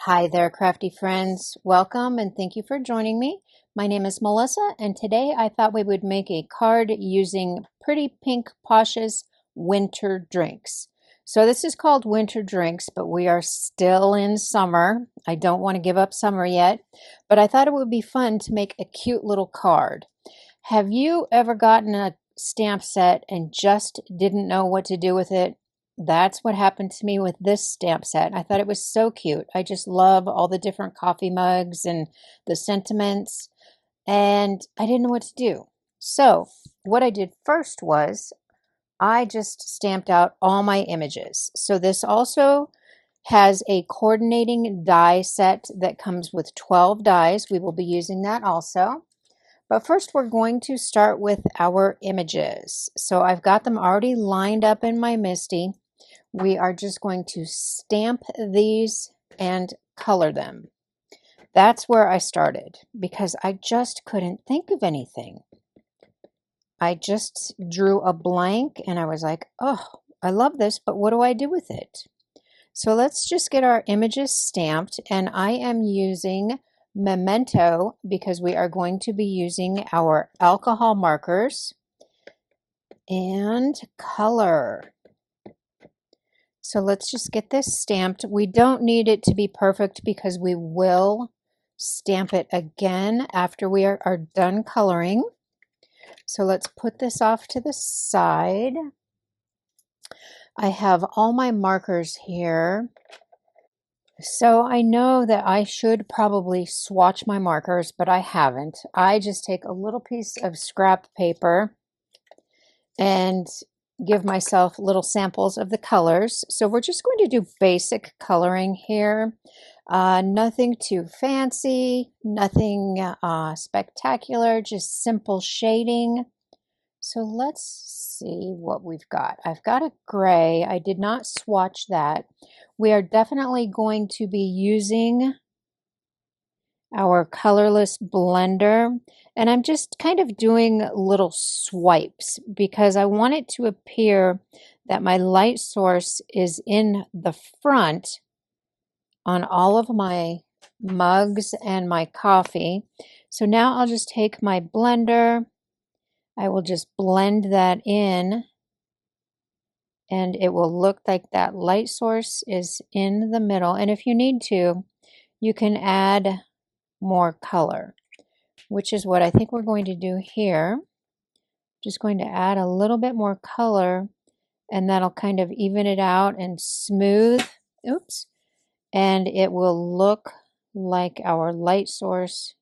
Hi there, crafty friends. Welcome and thank you for joining me. My name is Melissa, and today I thought we would make a card using Pretty Pink Posh's Winter Drinks. So this is called Winter Drinks, but we are still in summer. I don't want to give up summer yet, but I thought it would be fun to make a cute little card. Have you ever gotten a stamp set and just didn't know what to do with it? That's what happened to me with this stamp set. I thought it was so cute. I just love all the different coffee mugs and the sentiments, and I didn't know what to do. So, what I did first was I just stamped out all my images. So, this also has a coordinating die set that comes with 12 dies. We will be using that also. But first, we're going to start with our images. So, I've got them already lined up in my Misti. We are just going to stamp these and color them. That's where I started because I just couldn't think of anything. I just drew a blank and I was like, oh, I love this, but what do I do with it? So let's just get our images stamped, and I am using Memento because we are going to be using our alcohol markers and color. So let's just get this stamped. We don't need it to be perfect because we will stamp it again after we are done coloring. So let's put this off to the side. I have all my markers here. So I know that I should probably swatch my markers, but I haven't. I just take a little piece of scrap paper and give myself little samples of the colors. So we're just going to do basic coloring here. Nothing too fancy, nothing spectacular, just simple shading. So let's see what we've got. I've got a gray. I did not swatch that. We are definitely going to be using our colorless blender, and I'm just kind of doing little swipes because I want it to appear that my light source is in the front on all of my mugs and my coffee. So now I'll just take my blender, I will just blend that in, and it will look like that light source is in the middle. And if you need to, you can add more color, which is what I think we're going to do here. Just going to add a little bit more color, and that'll kind of even it out and smooth. Oops. And it will look like our light source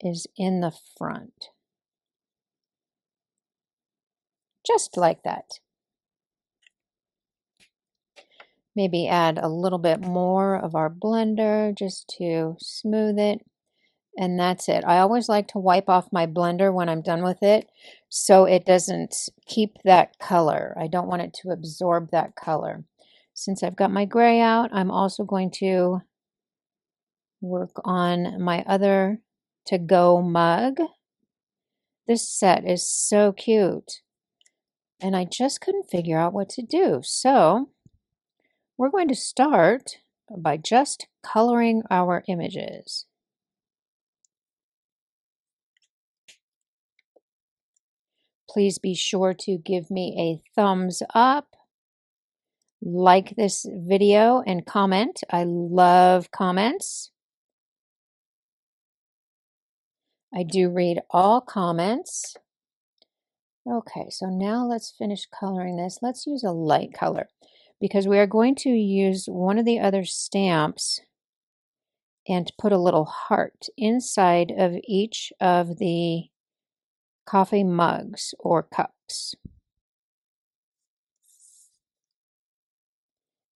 is in the front. Just like that. Maybe add a little bit more of our blender just to smooth it. And that's it. I always like to wipe off my blender when I'm done with it so it doesn't keep that color. I don't want it to absorb that color. Since I've got my gray out, I'm also going to work on my other to-go mug. This set is so cute, and I just couldn't figure out what to do. So we're going to start by just coloring our images. Please be sure to give me a thumbs up, like this video, and comment. I love comments. I do read all comments. Okay, so now let's finish coloring this. Let's use a light color because we are going to use one of the other stamps and put a little heart inside of each of the coffee mugs or cups.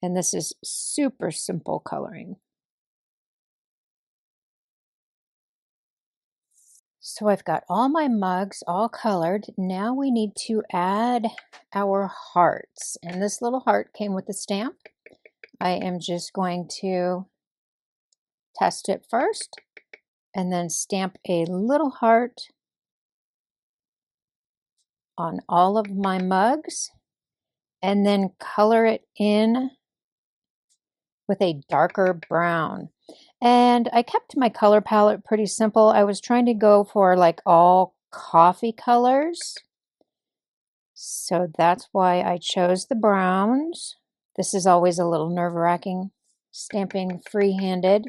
And this is super simple coloring. So I've got all my mugs all colored. Now we need to add our hearts. And this little heart came with the stamp. I am just going to test it first and then stamp a little heart on all of my mugs and then color it in with a darker brown. And I kept my color palette pretty simple. I was trying to go for like all coffee colors. So that's why I chose the browns. This is always a little nerve-wracking, stamping free-handed,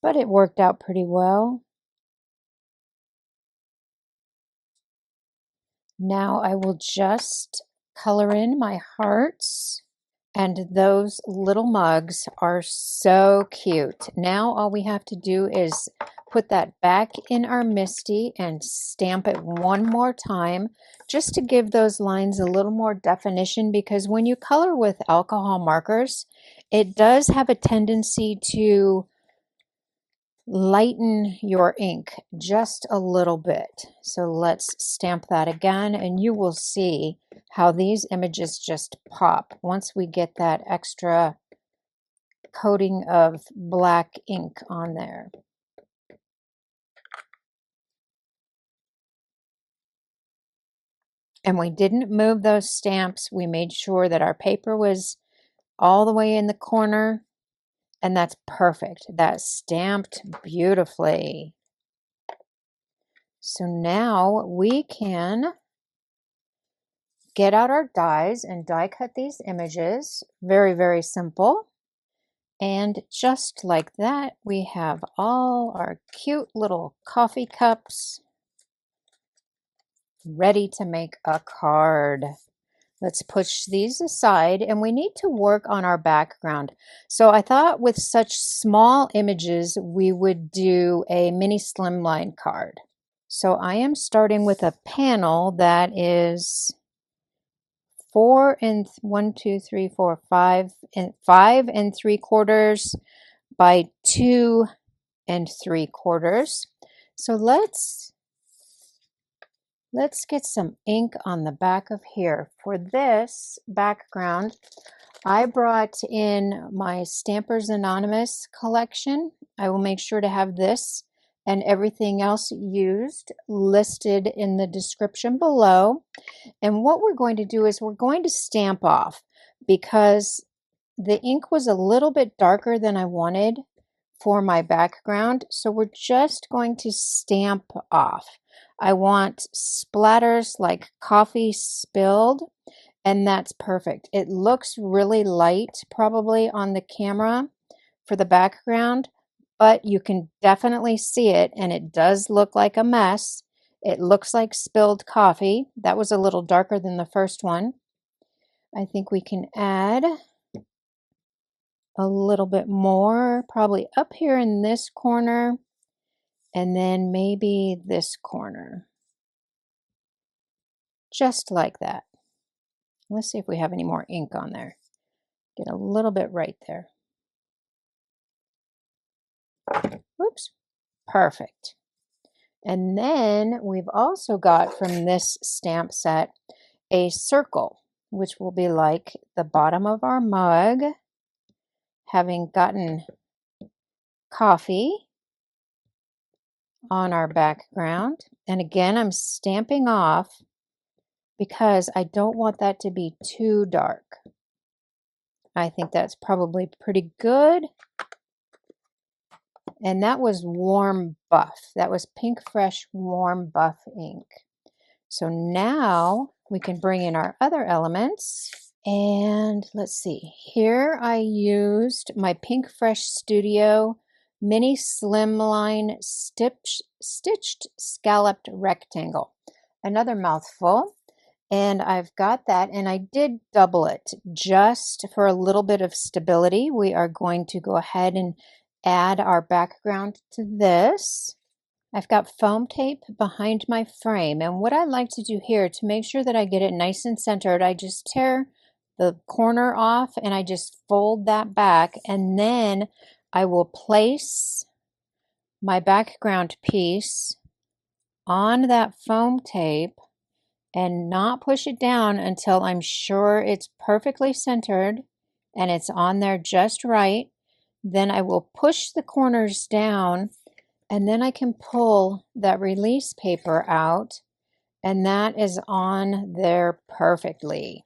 but it worked out pretty well. Now I will just color in my hearts. And those little mugs are so cute. Now all we have to do is put that back in our Misti and stamp it one more time just to give those lines a little more definition, because when you color with alcohol markers, it does have a tendency to lighten your ink just a little bit. So let's stamp that again, and you will see how these images just pop once we get that extra coating of black ink on there. And we didn't move those stamps. We made sure that our paper was all the way in the corner, and that's perfect. That stamped beautifully. So now we can get out our dies and die cut these images. Very, very simple. And just like that, we have all our cute little coffee cups ready to make a card. Let's push these aside, and we need to work on our background. So I thought with such small images, we would do a mini slimline card. So I am starting with a panel that is 5 and 3/4 by 2 and 3/4. So let's get some ink on the back of here. For this background, I brought in my Stampers Anonymous collection. I will make sure to have this and everything else used listed in the description below. And what we're going to do is we're going to stamp off, because the ink was a little bit darker than I wanted for my background. So we're just going to stamp off. I want splatters like coffee spilled, and that's perfect. It looks really light probably on the camera for the background, but you can definitely see it, and it does look like a mess. It looks like spilled coffee. That was a little darker than the first one. I think we can add a little bit more, probably up here in this corner, and then maybe this corner. Just like that. Let's see if we have any more ink on there. Get a little bit right there. Oops. Perfect. And then we've also got from this stamp set a circle, which will be like the bottom of our mug, having gotten coffee on our background. And again, I'm stamping off because I don't want that to be too dark. I think that's probably pretty good. And that was warm buff. That was Pink Fresh Warm Buff ink. So now we can bring in our other elements. And let's see. Here I used my Pink Fresh Studio Mini Slimline Stitched Scalloped Rectangle. Another mouthful. And I've got that, and I did double it just for a little bit of stability. We are going to go ahead and add our background to this. I've got foam tape behind my frame, and what I like to do here to make sure that I get it nice and centered, I just tear the corner off and I just fold that back, and then I will place my background piece on that foam tape and not push it down until I'm sure it's perfectly centered and it's on there just right. Then I will push the corners down, and then I can pull that release paper out, and that is on there perfectly.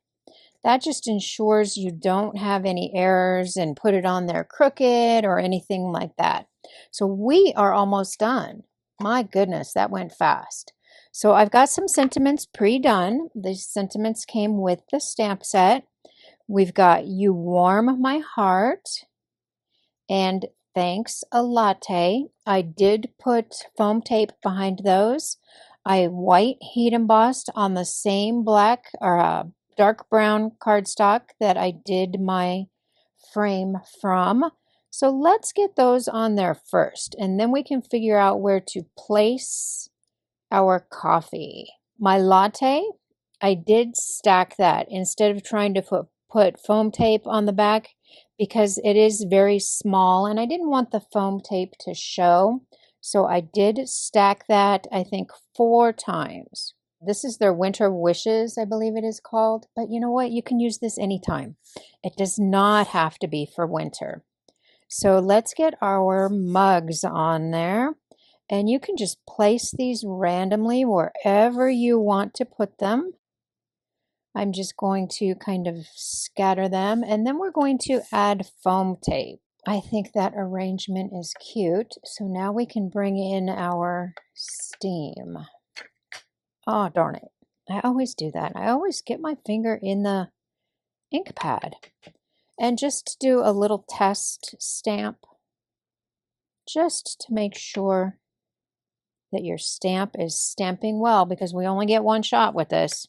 That just ensures you don't have any errors and put it on there crooked or anything like that. So we are almost done. My goodness, that went fast. So I've got some sentiments pre-done. These sentiments came with the stamp set. We've got You Warm My Heart and Thanks a Latte. I did put foam tape behind those. I white heat embossed on the same black or dark brown cardstock that I did my frame from. So let's get those on there first, and then we can figure out where to place our coffee. My latte, I did stack that instead of trying to put foam tape on the back because it is very small and I didn't want the foam tape to show. So I did stack that, I think, 4 times. This is their Winter Wishes, I believe it is called. But you know what? You can use this anytime. It does not have to be for winter. So let's get our mugs on there. And you can just place these randomly wherever you want to put them. I'm just going to kind of scatter them. And then we're going to add foam tape. I think that arrangement is cute. So now we can bring in our steam. Oh, darn it. I always do that. I always get my finger in the ink pad. And just do a little test stamp just to make sure that your stamp is stamping well, because we only get one shot with this.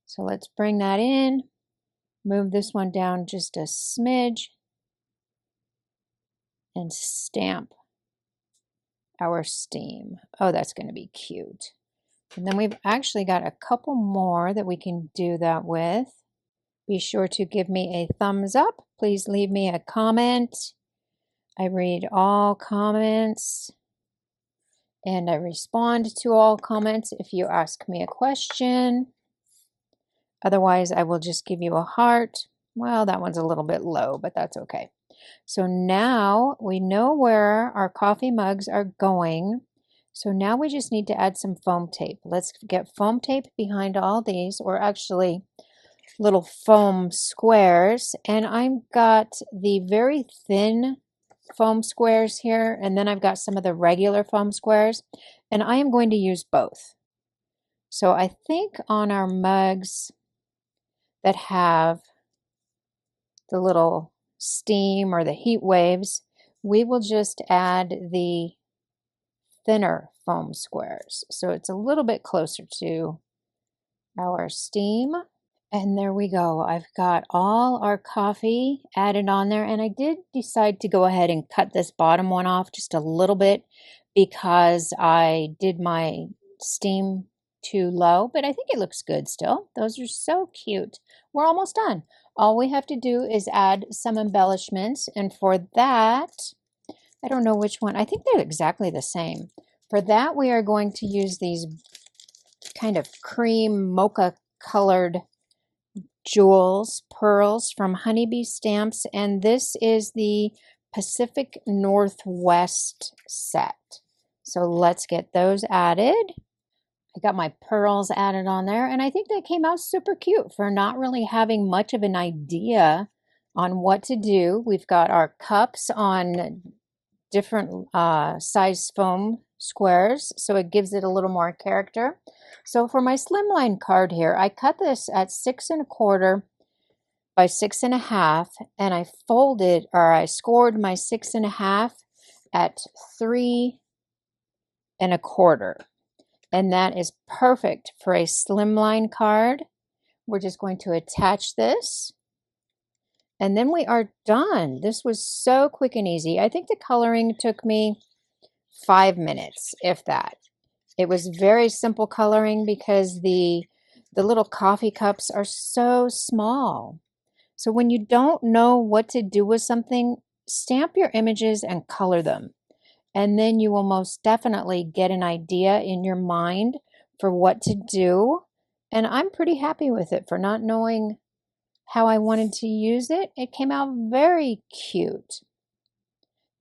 So let's bring that in, move this one down just a smidge, and stamp our steam. Oh, that's going to be cute. And then we've actually got a couple more that we can do that with. Be sure to give me a thumbs up. Please leave me a comment. I read all comments and I respond to all comments if you ask me a question. Otherwise, I will just give you a heart. Well, that one's a little bit low, but that's okay. So now we know where our coffee mugs are going. So now we just need to add some foam tape. Let's get foam tape behind all these, or actually little foam squares. And I've got the very thin foam squares here, and then I've got some of the regular foam squares, and I am going to use both. So I think on our mugs that have the little steam or the heat waves, we will just add the thinner foam squares. So it's a little bit closer to our steam. And there we go. I've got all our coffee added on there, and I did decide to go ahead and cut this bottom one off just a little bit because I did my steam too low, but I think it looks good still. Those are so cute. We're almost done. All we have to do is add some embellishments, and for that, I don't know which one. I think they're exactly the same. For that, we are going to use these kind of cream mocha colored jewels, pearls from Honeybee Stamps, and this is the Pacific Northwest set. So let's get those added. I got my pearls added on there, and I think they came out super cute for not really having much of an idea on what to do. We've got our cups on different size foam squares, so it gives it a little more character. So for my slimline card here, I cut this at 6 1/4 by 6 1/2, and I folded, or I scored my 6 1/2 at 3 1/4. And that is perfect for a slimline card. We're just going to attach this, and then we are done. This was so quick and easy. I think the coloring took me 5 minutes, if that. It was very simple coloring because the little coffee cups are so small. So when you don't know what to do with something, stamp your images and color them. And then you will most definitely get an idea in your mind for what to do. And I'm pretty happy with it for not knowing how I wanted to use it. It came out very cute.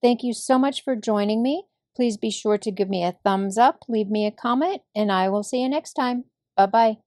Thank you so much for joining me. Please be sure to give me a thumbs up, leave me a comment, and I will see you next time. Bye-bye.